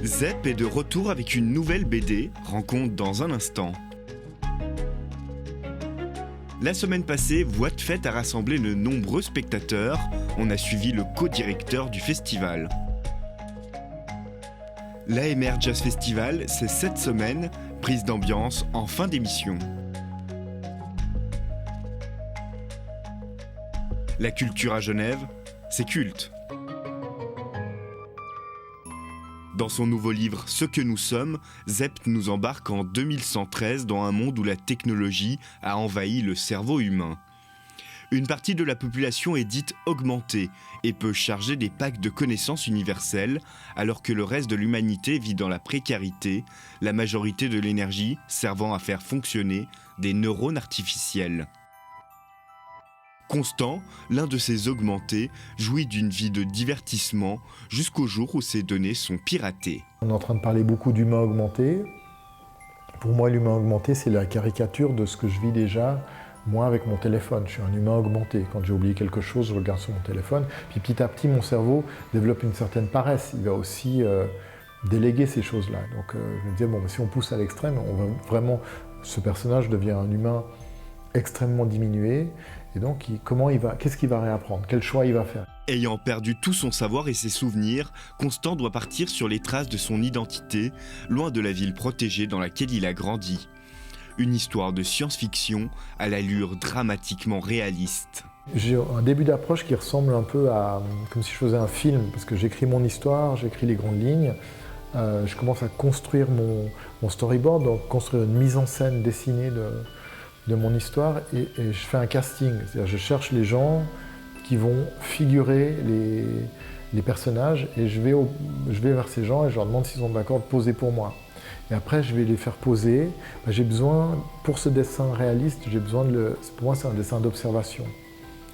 Zep est de retour avec une nouvelle BD, rencontre dans un instant. La semaine passée, Voix de Fête a rassemblé de nombreux spectateurs. On a suivi le co-directeur du festival. L'AMR Jazz Festival, c'est cette semaine, prise d'ambiance en fin d'émission. La culture à Genève, c'est culte. Dans son nouveau livre « Ce que nous sommes », Zep nous embarque en 2113 dans un monde où la technologie a envahi le cerveau humain. Une partie de la population est dite augmentée et peut charger des packs de connaissances universelles, alors que le reste de l'humanité vit dans la précarité, la majorité de l'énergie servant à faire fonctionner des neurones artificiels. Constant, l'un de ces augmentés, jouit d'une vie de divertissement jusqu'au jour où ces données sont piratées. On est en train de parler beaucoup d'humain augmenté. Pour moi, l'humain augmenté, c'est la caricature de ce que je vis déjà, moi, avec mon téléphone. Je suis un humain augmenté. Quand j'ai oublié quelque chose, je regarde sur mon téléphone. Puis petit à petit, mon cerveau développe une certaine paresse. Il va aussi déléguer ces choses-là. Donc je me disais, bon, si on pousse à l'extrême, on va vraiment, ce personnage devient un humain extrêmement diminué. Et donc, qu'est-ce qu'il va réapprendre? Quel choix il va faire? Ayant perdu tout son savoir et ses souvenirs, Constant doit partir sur les traces de son identité, loin de la ville protégée dans laquelle il a grandi. Une histoire de science-fiction à l'allure dramatiquement réaliste. J'ai un début d'approche qui ressemble un peu à comme si je faisais un film, parce que j'écris mon histoire, j'écris les grandes lignes, je commence à construire mon storyboard, donc construire une mise en scène dessinée de mon histoire et je fais un casting, c'est-à-dire je cherche les gens qui vont figurer les personnages et je vais vers ces gens et je leur demande s'ils sont d'accord de poser pour moi. Et après je vais les faire poser. J'ai besoin, pour ce dessin réaliste, pour moi c'est un dessin d'observation,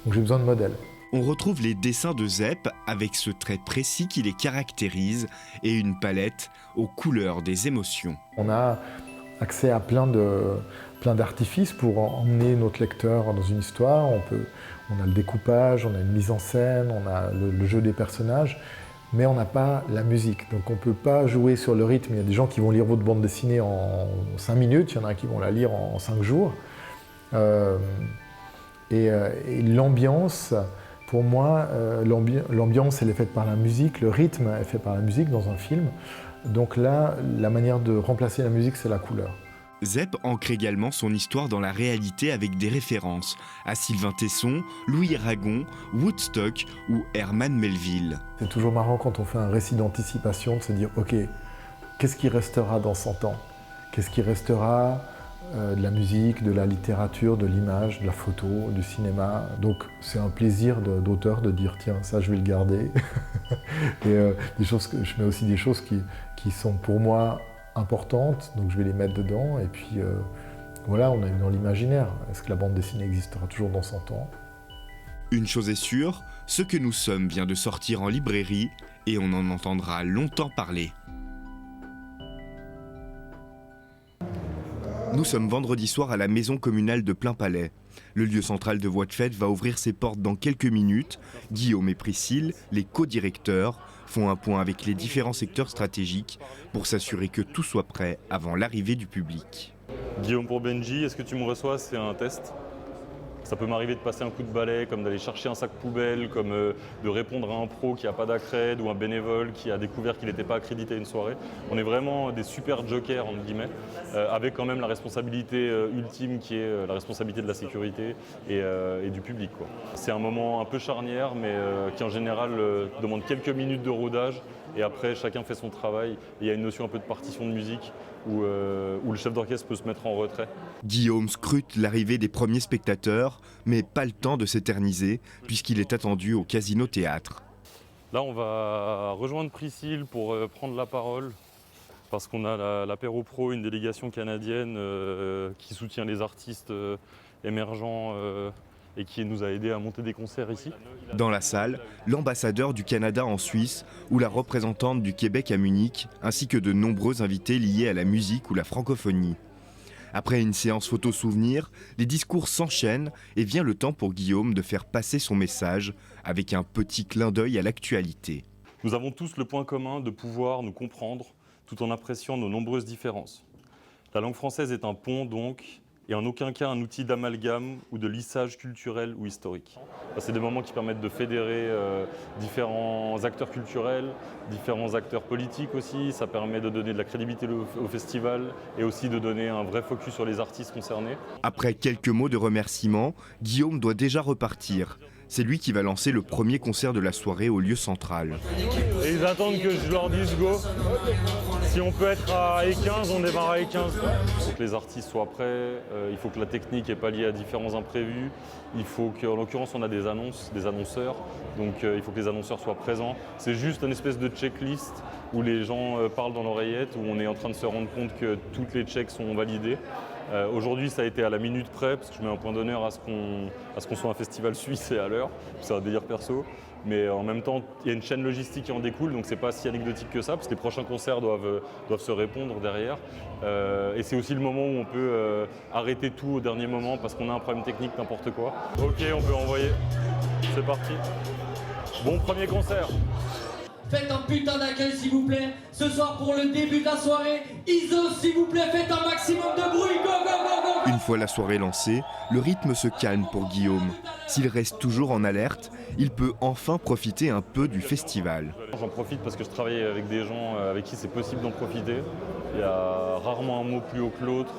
donc j'ai besoin de modèles. On retrouve les dessins de Zep avec ce trait précis qui les caractérise et une palette aux couleurs des émotions. On a accès à plein d'artifices pour emmener notre lecteur dans une histoire. On a le découpage, on a une mise en scène, on a le jeu des personnages, mais on n'a pas la musique. Donc on ne peut pas jouer sur le rythme. Il y a des gens qui vont lire votre bande dessinée en 5 minutes, il y en a qui vont la lire en 5 jours. Et l'ambiance, pour moi, l'ambiance elle est faite par la musique, le rythme est fait par la musique dans un film. Donc là, la manière de remplacer la musique, c'est la couleur. Zep ancre également son histoire dans la réalité avec des références à Sylvain Tesson, Louis Aragon, Woodstock ou Herman Melville. C'est toujours marrant quand on fait un récit d'anticipation de se dire « Ok, qu'est-ce qui restera dans 100 ans? Qu'est-ce qui restera de la musique, de la littérature, de l'image, de la photo, du cinéma ?» Donc c'est un plaisir d'auteur de dire « Tiens, ça je vais le garder. » Et je mets aussi des choses qui sont pour moi importantes, donc je vais les mettre dedans, et puis voilà, on est dans l'imaginaire. Est-ce que la bande dessinée existera toujours dans 100 ans? Une chose est sûre, Ce que nous sommes vient de sortir en librairie, et on en entendra longtemps parler. Nous sommes vendredi soir à la maison communale de Plainpalais. Le lieu central de Voix de Fête va ouvrir ses portes dans quelques minutes. Guillaume et Priscille, les co-directeurs, font un point avec les différents secteurs stratégiques pour s'assurer que tout soit prêt avant l'arrivée du public. Guillaume pour Benji, est-ce que tu me reçois? C'est un test. Ça peut m'arriver de passer un coup de balai, comme d'aller chercher un sac poubelle, comme de répondre à un pro qui n'a pas d'accred ou un bénévole qui a découvert qu'il n'était pas accrédité à une soirée. On est vraiment des super jokers, entre guillemets, avec quand même la responsabilité ultime qui est la responsabilité de la sécurité et du public, quoi. C'est un moment un peu charnière, mais qui en général demande quelques minutes de rodage et après chacun fait son travail. Et il y a une notion un peu de partition de musique où le chef d'orchestre peut se mettre en retrait. Guillaume scrute l'arrivée des premiers spectateurs, mais pas le temps de s'éterniser, puisqu'il est attendu au Casino Théâtre. Là, on va rejoindre Priscille pour prendre la parole, parce qu'on a l'Apéro Pro, une délégation canadienne qui soutient les artistes émergents et qui nous a aidés à monter des concerts ici. Dans la salle, l'ambassadeur du Canada en Suisse ou la représentante du Québec à Munich, ainsi que de nombreux invités liés à la musique ou la francophonie. Après une séance photo-souvenir, les discours s'enchaînent et vient le temps pour Guillaume de faire passer son message avec un petit clin d'œil à l'actualité. Nous avons tous le point commun de pouvoir nous comprendre, tout en appréciant nos nombreuses différences. La langue française est un pont donc, et en aucun cas un outil d'amalgame ou de lissage culturel ou historique. C'est des moments qui permettent de fédérer différents acteurs culturels, différents acteurs politiques aussi. Ça permet de donner de la crédibilité au festival et aussi de donner un vrai focus sur les artistes concernés. Après quelques mots de remerciement, Guillaume doit déjà repartir. C'est lui qui va lancer le premier concert de la soirée au lieu central. Et ils attendent que je leur dise go. Si on peut être à E15, on démarre à E15. Il faut que les artistes soient prêts, il faut que la technique n'est pas liée à différents imprévus. Il faut qu'en l'occurrence, on a des annonceurs. Donc il faut que les annonceurs soient présents. C'est juste une espèce de checklist où les gens parlent dans l'oreillette, où on est en train de se rendre compte que toutes les checks sont validées. Aujourd'hui, ça a été à la minute près, parce que je mets un point d'honneur à ce qu'on soit un festival suisse et à l'heure. C'est un délire perso. Mais en même temps, il y a une chaîne logistique qui en découle, donc c'est pas si anecdotique que ça, parce que les prochains concerts doivent se répondre derrière. Et c'est aussi le moment où on peut arrêter tout au dernier moment, parce qu'on a un problème technique, n'importe quoi. Ok, on peut envoyer. C'est parti. Bon premier concert. Faites un putain d'accueil s'il vous plaît. Ce soir pour le début de la soirée, ISO s'il vous plaît, faites un maximum de bruit. Go, go, go, go. Une fois la soirée lancée, le rythme se calme pour Guillaume. S'il reste toujours en alerte, il peut enfin profiter un peu du festival. J'en profite parce que je travaille avec des gens avec qui c'est possible d'en profiter. Il y a rarement un mot plus haut que l'autre,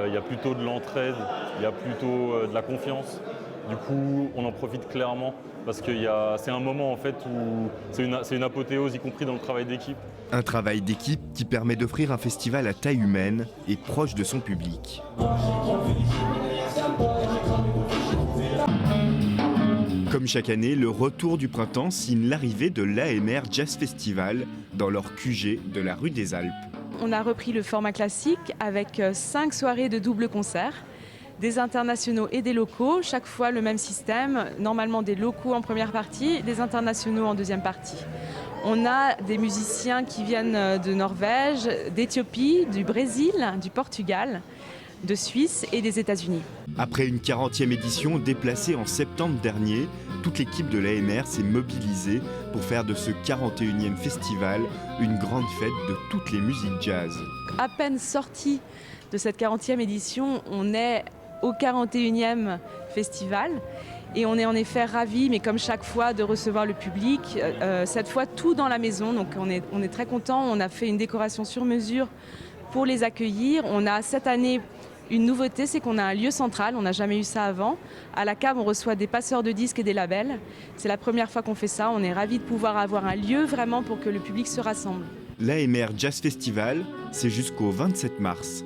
il y a plutôt de l'entraide, il y a plutôt de la confiance. Du coup, on en profite clairement parce que c'est un moment en fait où c'est une apothéose, y compris dans le travail d'équipe. Un travail d'équipe qui permet d'offrir un festival à taille humaine et proche de son public. Comme chaque année, le retour du printemps signe l'arrivée de l'AMR Jazz Festival dans leur QG de la rue des Alpes. On a repris le format classique avec 5 soirées de double concert. Des internationaux et des locaux, chaque fois le même système, normalement des locaux en première partie, des internationaux en deuxième partie. On a des musiciens qui viennent de Norvège, d'Éthiopie, du Brésil, du Portugal, de Suisse et des États-Unis. Après une 40e édition déplacée en septembre dernier, toute l'équipe de l'AMR s'est mobilisée pour faire de ce 41e festival une grande fête de toutes les musiques jazz. À peine sorti de cette 40e édition, on est au 41e festival et on est en effet ravis, mais comme chaque fois, de recevoir le public. Cette fois, tout dans la maison, donc on est très contents. On a fait une décoration sur mesure pour les accueillir. On a cette année une nouveauté, c'est qu'on a un lieu central, on n'a jamais eu ça avant. À la cave, on reçoit des passeurs de disques et des labels. C'est la première fois qu'on fait ça, on est ravis de pouvoir avoir un lieu vraiment pour que le public se rassemble. L'AMR Jazz Festival, c'est jusqu'au 27 mars.